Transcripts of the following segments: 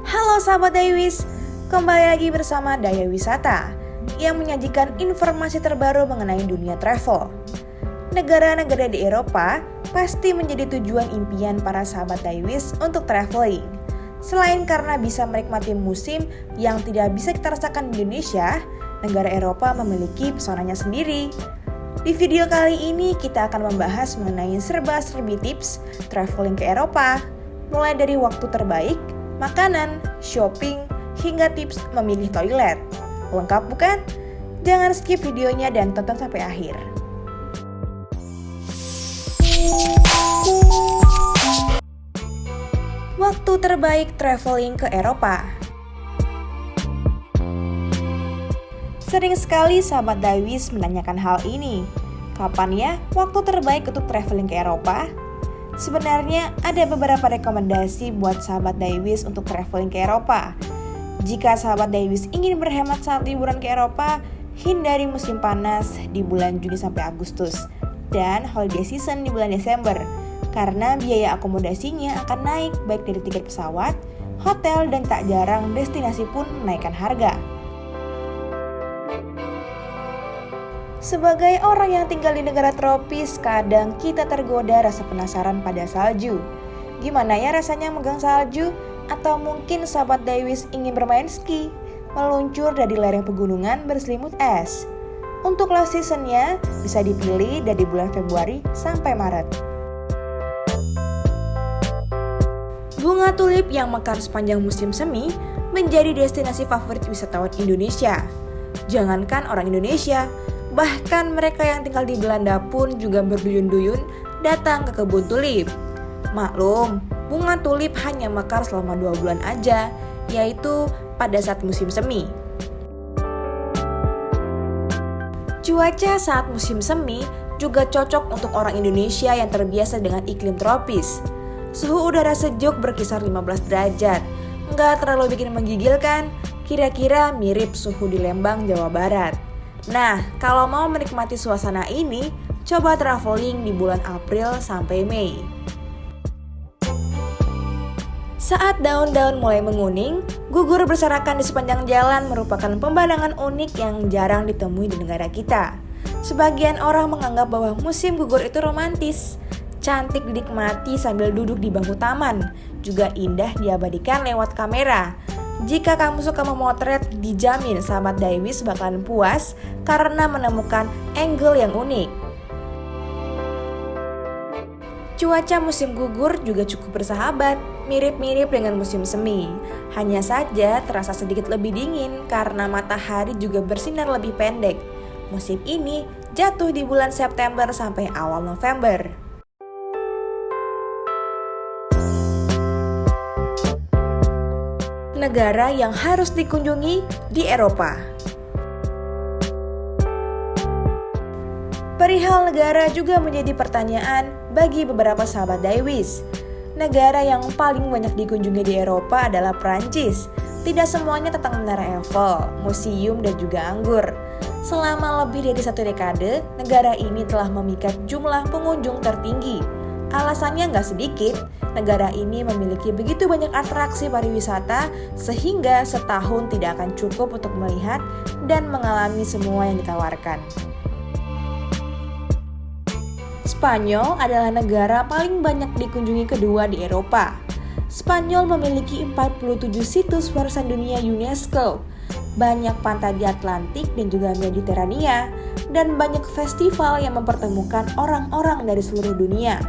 Halo sahabat Daywis, kembali lagi bersama Daya Wisata yang menyajikan informasi terbaru mengenai dunia travel. Negara-negara di Eropa pasti menjadi tujuan impian para sahabat Daywis untuk traveling. Selain karena bisa menikmati musim yang tidak bisa kita rasakan di Indonesia, negara Eropa memiliki pesonanya sendiri. Di video kali ini kita akan membahas mengenai serba-serbi tips traveling ke Eropa, mulai dari waktu terbaik, makanan, shopping, hingga tips memilih toilet. Lengkap bukan? Jangan skip videonya dan tonton sampai akhir. Waktu terbaik traveling ke Eropa. Sering sekali sahabat Daywis menanyakan hal ini. Kapan ya waktu terbaik untuk traveling ke Eropa? Sebenarnya ada beberapa rekomendasi buat sahabat Daywis untuk traveling ke Eropa. Jika sahabat Daywis ingin berhemat saat liburan ke Eropa, hindari musim panas di bulan Juni sampai Agustus dan holiday season di bulan Desember, karena biaya akomodasinya akan naik baik dari tiket pesawat, hotel, dan tak jarang destinasi pun menaikkan harga. Sebagai orang yang tinggal di negara tropis, kadang kita tergoda rasa penasaran pada salju. Gimana ya rasanya megang salju? Atau mungkin sahabat Daywis ingin bermain ski, meluncur dari lereng pegunungan berselimut es. Untuk low seasonnya bisa dipilih dari bulan Februari sampai Maret. Bunga tulip yang mekar sepanjang musim semi menjadi destinasi favorit wisatawan Indonesia. Jangankan orang Indonesia, bahkan mereka yang tinggal di Belanda pun juga berduyun-duyun datang ke kebun tulip. Maklum, bunga tulip hanya mekar selama 2 bulan aja, yaitu pada saat musim semi. Cuaca saat musim semi juga cocok untuk orang Indonesia yang terbiasa dengan iklim tropis. Suhu udara sejuk berkisar 15 derajat, nggak terlalu bikin menggigil kan? Kira-kira mirip suhu di Lembang, Jawa Barat. Nah, kalau mau menikmati suasana ini, coba traveling di bulan April sampai Mei. Saat daun-daun mulai menguning, gugur berserakan di sepanjang jalan merupakan pemandangan unik yang jarang ditemui di negara kita. Sebagian orang menganggap bahwa musim gugur itu romantis, cantik dinikmati sambil duduk di bangku taman, juga indah diabadikan lewat kamera. Jika kamu suka memotret, dijamin sahabat Daywis bakalan puas karena menemukan angle yang unik. Cuaca musim gugur juga cukup bersahabat, mirip-mirip dengan musim semi. Hanya saja terasa sedikit lebih dingin karena matahari juga bersinar lebih pendek. Musim ini jatuh di bulan September sampai awal November. Negara yang harus dikunjungi di Eropa. Perihal negara juga menjadi pertanyaan bagi beberapa sahabat Daywis. Negara yang paling banyak dikunjungi di Eropa adalah Prancis. Tidak semuanya tentang Menara Eiffel, museum, dan juga anggur. Selama lebih dari 1 dekade, negara ini telah memikat jumlah pengunjung tertinggi. Alasannya nggak sedikit, negara ini memiliki begitu banyak atraksi pariwisata sehingga setahun tidak akan cukup untuk melihat dan mengalami semua yang ditawarkan. Spanyol adalah negara paling banyak dikunjungi kedua di Eropa. Spanyol memiliki 47 situs warisan dunia UNESCO, banyak pantai di Atlantik dan juga Mediterania, dan banyak festival yang mempertemukan orang-orang dari seluruh dunia.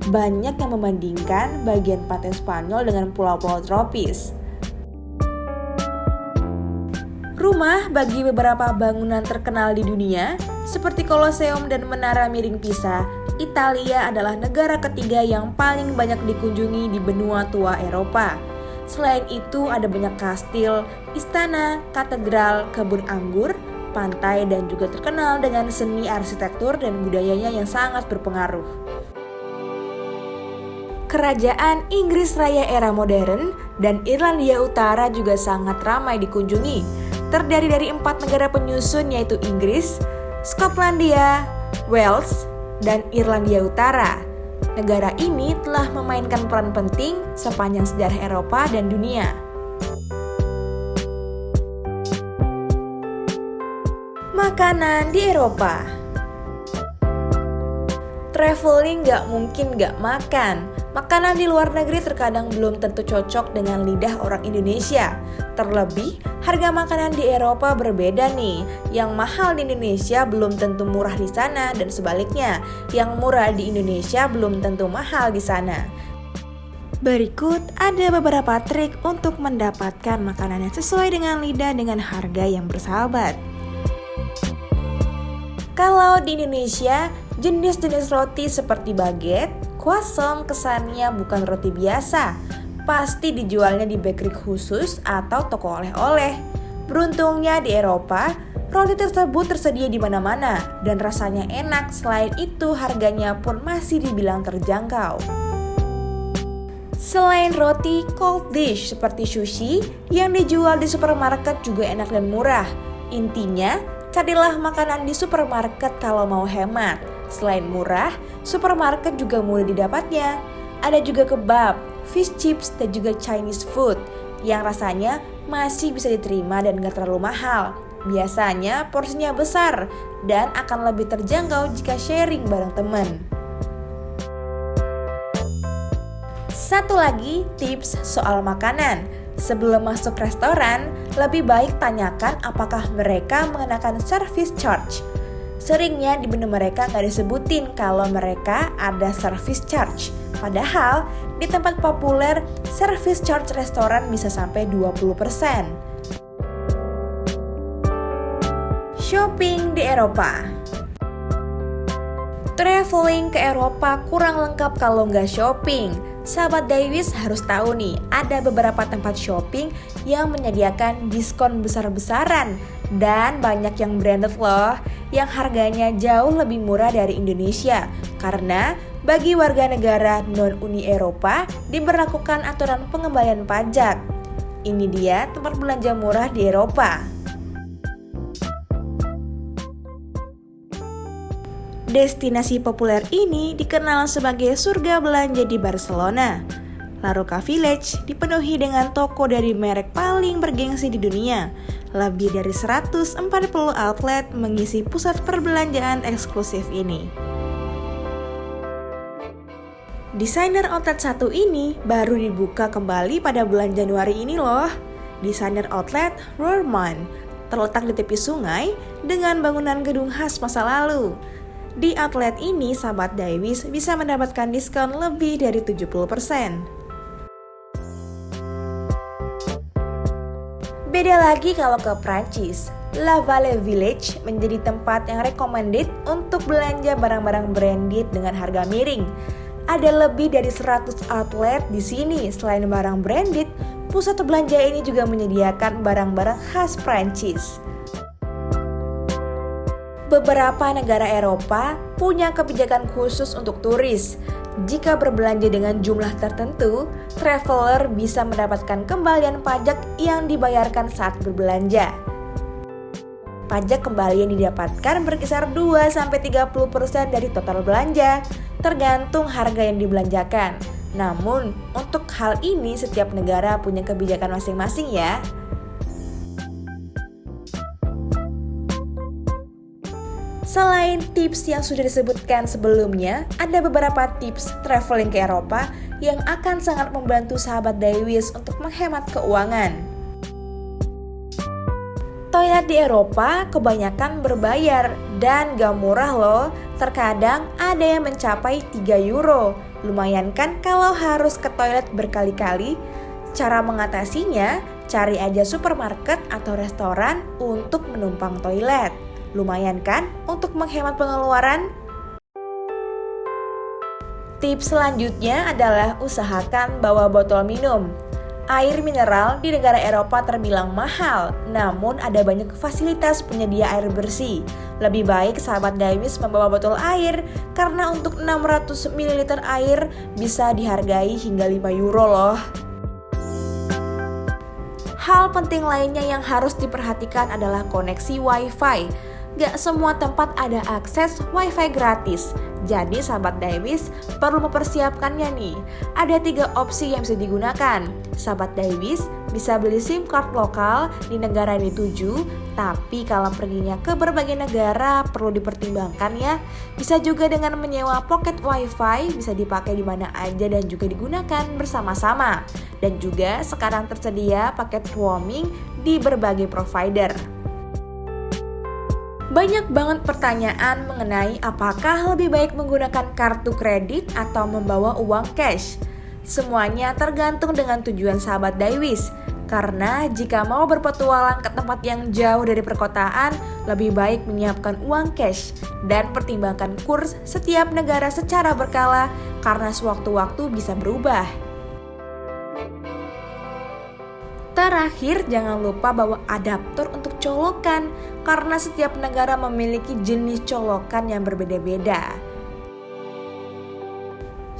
Banyak yang membandingkan bagian pantai Spanyol dengan pulau-pulau tropis. Rumah bagi beberapa bangunan terkenal di dunia, seperti Colosseum dan Menara Miring Pisa, Italia adalah negara ketiga yang paling banyak dikunjungi di benua tua Eropa. Selain itu ada banyak kastil, istana, katedral, kebun anggur, pantai, dan juga terkenal dengan seni arsitektur dan budayanya yang sangat berpengaruh. Kerajaan Inggris Raya era modern dan Irlandia Utara juga sangat ramai dikunjungi. Terdiri dari 4 negara penyusun yaitu Inggris, Skotlandia, Wales, dan Irlandia Utara. Negara ini telah memainkan peran penting sepanjang sejarah Eropa dan dunia. Makanan di Eropa. Traveling gak mungkin gak makan. Makanan di luar negeri terkadang belum tentu cocok dengan lidah orang Indonesia. Terlebih, harga makanan di Eropa berbeda nih. Yang mahal di Indonesia belum tentu murah di sana dan sebaliknya. Yang murah di Indonesia belum tentu mahal di sana. Berikut ada beberapa trik untuk mendapatkan makanan yang sesuai dengan lidah dengan harga yang bersahabat. Kalau di Indonesia, jenis-jenis roti seperti baguette, croissant kesannya bukan roti biasa. Pasti dijualnya di bakery khusus atau toko oleh-oleh. Beruntungnya di Eropa, roti tersebut tersedia di mana-mana dan rasanya enak. Selain itu, harganya pun masih dibilang terjangkau. Selain roti, cold dish seperti sushi yang dijual di supermarket juga enak dan murah. Intinya, carilah makanan di supermarket kalau mau hemat. Selain murah, supermarket juga mudah didapatnya. Ada juga kebab, fish chips, dan juga Chinese food yang rasanya masih bisa diterima dan gak terlalu mahal. Biasanya porsinya besar dan akan lebih terjangkau jika sharing bareng teman. Satu lagi tips soal makanan. Sebelum masuk restoran, lebih baik tanyakan apakah mereka mengenakan service charge. Seringnya di menu mereka nggak disebutin kalau mereka ada service charge. Padahal di tempat populer, service charge restoran bisa sampai 20%. Shopping di Eropa. Traveling ke Eropa kurang lengkap kalau nggak shopping. Sahabat Daywis harus tahu nih, ada beberapa tempat shopping yang menyediakan diskon besar-besaran dan banyak yang branded loh, yang harganya jauh lebih murah dari Indonesia. Karena bagi warga negara non-Uni Eropa diberlakukan aturan pengembalian pajak. Ini dia tempat belanja murah di Eropa. Destinasi populer ini dikenal sebagai surga belanja di Barcelona. La Roca Village dipenuhi dengan toko dari merek paling bergengsi di dunia. Lebih dari 140 outlet mengisi pusat perbelanjaan eksklusif ini. Designer outlet satu ini baru dibuka kembali pada bulan Januari ini loh. Designer outlet Roermann terletak di tepi sungai dengan bangunan gedung khas masa lalu. Di outlet ini, sahabat Daywis bisa mendapatkan diskon lebih dari 70%. Beda lagi kalau ke Prancis. La Vallée Village menjadi tempat yang recommended untuk belanja barang-barang branded dengan harga miring. Ada lebih dari 100 outlet di sini. Selain barang branded, pusat belanja ini juga menyediakan barang-barang khas Prancis. Beberapa negara Eropa punya kebijakan khusus untuk turis. Jika berbelanja dengan jumlah tertentu, traveler bisa mendapatkan kembalian pajak yang dibayarkan saat berbelanja. Pajak kembali yang didapatkan berkisar 2-30% dari total belanja, tergantung harga yang dibelanjakan. Namun, untuk hal ini setiap negara punya kebijakan masing-masing ya. Selain tips yang sudah disebutkan sebelumnya, ada beberapa tips traveling ke Eropa yang akan sangat membantu sahabat Daywis untuk menghemat keuangan. Toilet di Eropa kebanyakan berbayar dan gak murah loh. Terkadang ada yang mencapai 3 euro. Lumayan kan kalau harus ke toilet berkali-kali? Cara mengatasinya, cari aja supermarket atau restoran untuk menumpang toilet. Lumayan kan untuk menghemat pengeluaran? Tips selanjutnya adalah usahakan bawa botol minum. Air mineral di negara Eropa terbilang mahal, namun ada banyak fasilitas penyedia air bersih. Lebih baik sahabat Daywis membawa botol air, karena untuk 600 ml air bisa dihargai hingga 5 euro loh. Hal penting lainnya yang harus diperhatikan adalah koneksi Wi-Fi. gak semua tempat ada akses wifi gratis. Jadi sahabat Daywis perlu mempersiapkannya nih. Ada 3 opsi yang bisa digunakan. Sahabat Daywis bisa beli SIM card lokal di negara yang dituju, tapi kalau perginya ke berbagai negara perlu dipertimbangkan ya. Bisa juga dengan menyewa pocket wifi, bisa dipakai di mana aja dan juga digunakan bersama-sama. Dan juga sekarang tersedia paket roaming di berbagai provider. Banyak banget pertanyaan mengenai apakah lebih baik menggunakan kartu kredit atau membawa uang cash. Semuanya tergantung dengan tujuan sahabat Daywis. Karena jika mau berpetualang ke tempat yang jauh dari perkotaan, lebih baik menyiapkan uang cash dan pertimbangkan kurs setiap negara secara berkala karena sewaktu-waktu bisa berubah. Terakhir, jangan lupa bawa adaptor untuk colokan karena setiap negara memiliki jenis colokan yang berbeda-beda.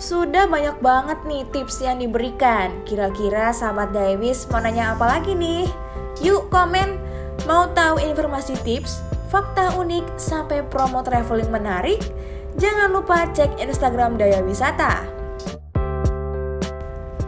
Sudah banyak banget nih tips yang diberikan. Kira-kira sahabat Daywis mau nanya apa lagi nih? Yuk komen. Mau tahu informasi tips, fakta unik, sampai promo traveling menarik? Jangan lupa cek Instagram Daya Wisata.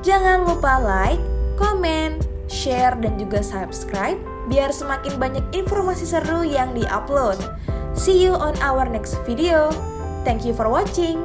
Jangan lupa like, komen, share, dan juga subscribe biar semakin banyak informasi seru yang di-upload. See you on our next video. Thank you for watching.